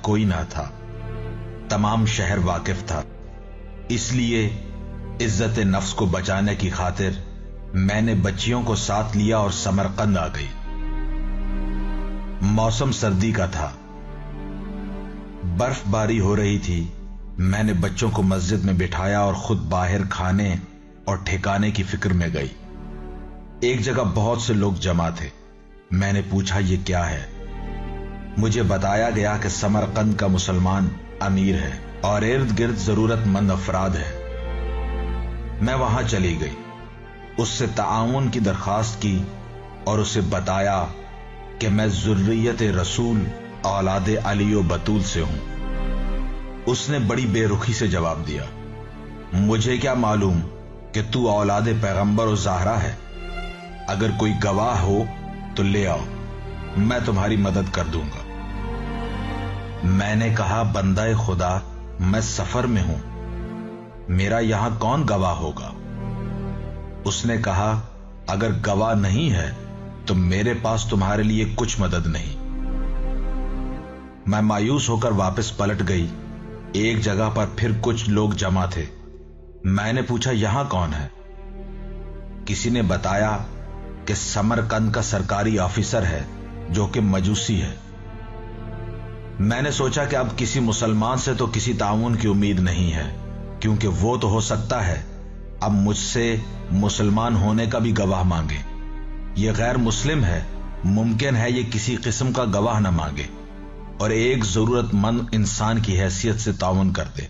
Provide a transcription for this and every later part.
कोई ना था। तमाम शहर वाकिफ था। इसलिए इज्जत नफ्स को बचाने की खातिर मैंने बच्चियों को साथ लिया और समरकंद आ गई। मौसम सर्दी का था, बर्फबारी हो रही थी। मैंने बच्चों को मस्जिद में बिठाया और खुद बाहर खाने और ठिकाने की फिक्र में गई। एक जगह बहुत से लोग जमा थे। मैंने पूछा, ये क्या है? मुझे बताया गया कि समरकंद का मुसलमान अमीर है और इर्द गिर्द जरूरतमंद अफराद है। मैं वहां चली गई, उससे ताउन की दरखास्त की और उसे बताया कि मैं ज़ुर्रियत रसूल औलाद अली व बतूल से हूं। उसने बड़ी बेरुखी से जवाब दिया, मुझे क्या मालूम कि तू औलाद पैगंबर और ज़हरा है। अगर कोई गवाह हो तो ले आओ, मैं तुम्हारी मदद कर दूंगा। मैंने कहा, बंदा खुदा, मैं सफर में हूं, मेरा यहां कौन गवाह होगा? उसने कहा, अगर गवाह नहीं है तो मेरे पास तुम्हारे लिए कुछ मदद नहीं। मैं मायूस होकर वापस पलट गई। एक जगह पर फिर कुछ लोग जमा थे। मैंने पूछा, यहां कौन है? किसी ने बताया कि समरकंद का सरकारी ऑफिसर है जो कि मजूसी है। मैंने सोचा कि अब किसी मुसलमान से तो किसी ताउन की उम्मीद नहीं है, क्योंकि वो तो हो सकता है अब मुझसे मुसलमान होने का भी गवाह मांगे। ये गैर मुस्लिम है, मुमकिन है ये किसी किस्म का गवाह न मांगे और एक जरूरतमंद इंसान की हैसियत से ताउन कर दे।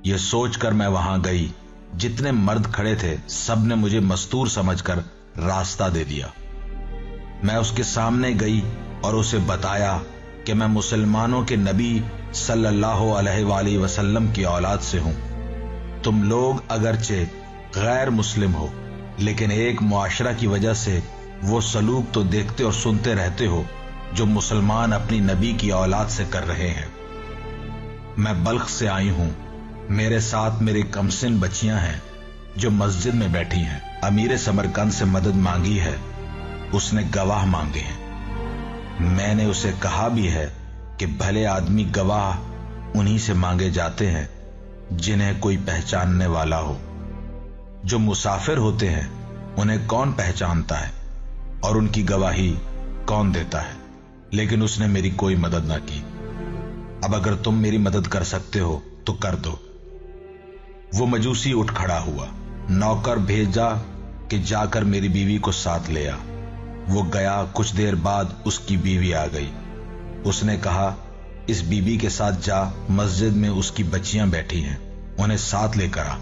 यह सोचकर मैं वहां गई। जितने मर्द खड़े थे सब ने मुझे मस्तूर समझकर रास्ता दे दिया। मैं उसके सामने गई और उसे बताया कि मैं मुसलमानों के नबी सल्लल्लाहु अलैहि वसल्लम की औलाद से हूं। तुम लोग अगरचे गैर मुस्लिम हो, लेकिन एक मुआशरा की वजह से वो सलूक तो देखते और सुनते रहते हो जो मुसलमान अपनी नबी की औलाद से कर रहे हैं। मैं बल्ख से आई हूं, मेरे साथ मेरी कमसिन बच्चियां हैं जो मस्जिद में बैठी हैं। अमीर समरकंद से मदद मांगी है, उसने गवाह मांगे हैं। मैंने उसे कहा भी है कि भले आदमी गवाह उन्हीं से मांगे जाते हैं जिन्हें कोई पहचानने वाला हो। जो मुसाफिर होते हैं उन्हें कौन पहचानता है और उनकी गवाही कौन देता है? लेकिन उसने मेरी कोई मदद ना की। अब अगर तुम मेरी मदद कर सकते हो तो कर दो। वो मजूसी उठ खड़ा हुआ, नौकर भेजा कि जाकर मेरी बीवी को साथ ले आ। वो गया। कुछ देर बाद उसकी बीवी आ गई। उसने कहा, इस बीबी के साथ जा, मस्जिद में उसकी बच्चियां बैठी हैं, उन्हें साथ लेकर आ।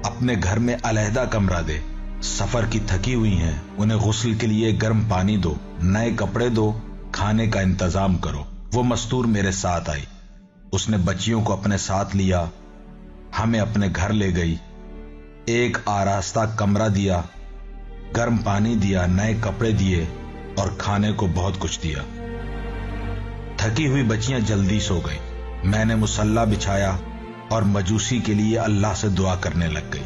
अपने घर में अलहदा कमरा दे, सफर की थकी हुई हैं, उन्हें गुस्ल के लिए गर्म पानी दो, नए कपड़े दो, खाने का इंतजाम करो। वो मस्तूर मेरे साथ आई। उसने बच्चियों को अपने साथ लिया, हमें अपने घर ले गई। एक आरास्ता कमरा दिया, गर्म पानी दिया, नए कपड़े दिए और खाने को बहुत कुछ दिया। थकी हुई बच्चियां जल्दी सो गई। मैंने मुसल्ला बिछाया और मजूसी के लिए अल्लाह से दुआ करने लग गई।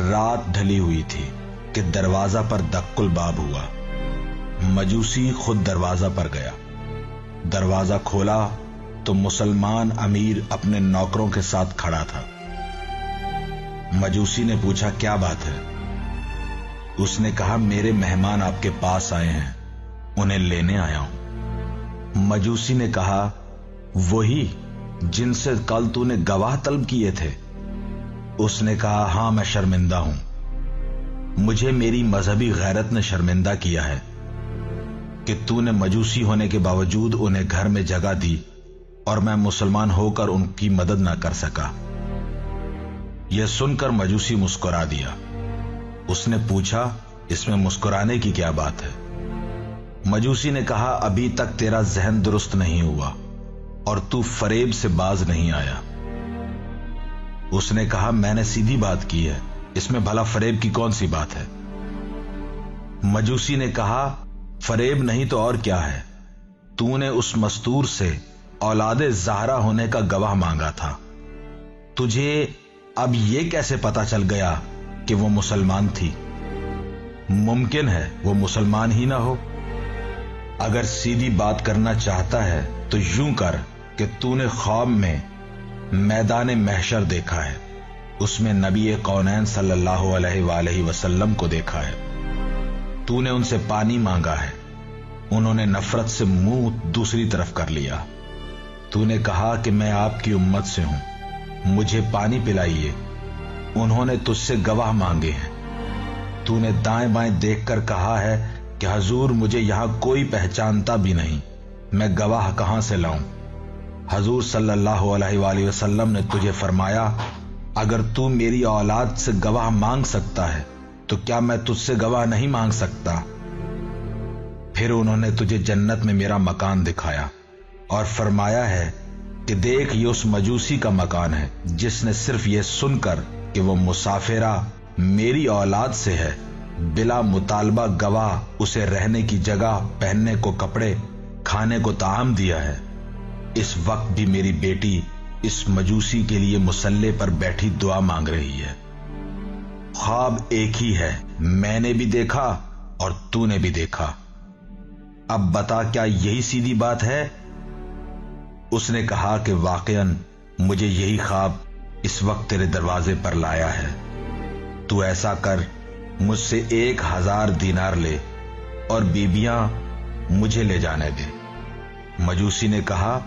रात ढली हुई थी कि दरवाजा पर दक्कुल बाब हुआ। मजूसी खुद दरवाजा पर गया। दरवाजा खोला तो मुसलमान अमीर अपने नौकरों के साथ खड़ा था। मजूसी ने पूछा, क्या बात है? उसने कहा, मेरे मेहमान आपके पास आए हैं, उन्हें लेने आया हूं। मजूसी ने कहा, वही जिनसे कल तूने गवाह तलब किए थे? उसने कहा, हां, मैं शर्मिंदा हूं। मुझे मेरी मजहबी गैरत ने शर्मिंदा किया है कि तूने मजूसी होने के बावजूद उन्हें घर में जगह दी और मैं मुसलमान होकर उनकी मदद ना कर सका। यह सुनकर मजूसी मुस्कुरा दिया। उसने पूछा, इसमें मुस्कुराने की क्या बात है? मजूसी ने कहा, अभी तक तेरा जहन दुरुस्त नहीं हुआ और तू फरेब से बाज नहीं आया। उसने कहा, मैंने सीधी बात की है, इसमें भला फरेब की कौन सी बात है? मजूसी ने कहा, फरेब नहीं तो और क्या है? तूने उस मस्तूर से औलाद ज़हरा होने का गवाह मांगा था। तुझे अब यह कैसे पता चल गया कि वो मुसलमान थी? मुमकिन है वो मुसलमान ही ना हो। اگر سیدھی بات کرنا چاہتا ہے تو یوں کر کہ تو نے خواب میں میدان محشر دیکھا ہے، اس میں نبی کونین صلی اللہ علیہ وآلہ وسلم کو دیکھا ہے، تو نے ان سے پانی مانگا ہے، انہوں نے نفرت سے منہ دوسری طرف کر لیا، تو نے کہا کہ میں آپ کی امت سے ہوں، مجھے پانی پلائیے، انہوں نے تجھ سے گواہ مانگے ہیں، تو نے دائیں بائیں دیکھ کر کہا ہے کہ حضور مجھے یہاں کوئی پہچانتا بھی نہیں، میں گواہ کہاں سے لاؤں؟ حضور صلی اللہ علیہ وآلہ وسلم نے تجھے فرمایا اگر تو میری اولاد سے گواہ مانگ سکتا ہے تو کیا میں تجھ سے گواہ نہیں مانگ سکتا؟ پھر انہوں نے تجھے جنت میں میرا مکان دکھایا اور فرمایا ہے کہ دیکھ یہ اس مجوسی کا مکان ہے جس نے صرف یہ سن کر کہ وہ مسافرہ میری اولاد سے ہے بلا مطالبہ گواہ اسے رہنے کی جگہ، پہننے کو کپڑے، کھانے کو طعام دیا ہے، اس وقت بھی میری بیٹی اس مجوسی کے لیے مصلے پر بیٹھی دعا مانگ رہی ہے۔ خواب ایک ہی ہے، میں نے بھی دیکھا اور تو نے بھی دیکھا، اب بتا کیا یہی سیدھی بات ہے؟ اس نے کہا کہ واقعاً مجھے یہی خواب اس وقت تیرے دروازے پر لایا ہے، تو ایسا کر مجھ سے 1000 دینار لے اور بیبیاں مجھے لے جانے دے۔ مجوسی نے کہا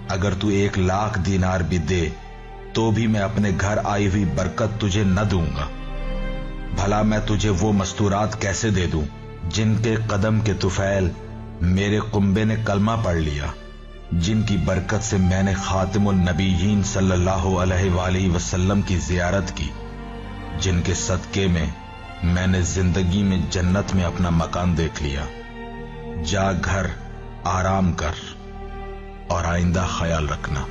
اگر تو 1,00,000 دینار بھی دے تو بھی میں اپنے گھر آئی ہوئی برکت تجھے نہ دوں گا، بھلا میں تجھے وہ مستورات کیسے دے دوں جن کے قدم کے طفیل میرے قنبے نے کلمہ پڑھ لیا، جن کی برکت سے میں نے خاتم النبیین صلی اللہ علیہ وآلہ وسلم کی زیارت کی، جن کے صدقے میں میں نے زندگی میں جنت میں اپنا مکان دیکھ لیا۔ جا گھر آرام کر اور آئندہ خیال رکھنا۔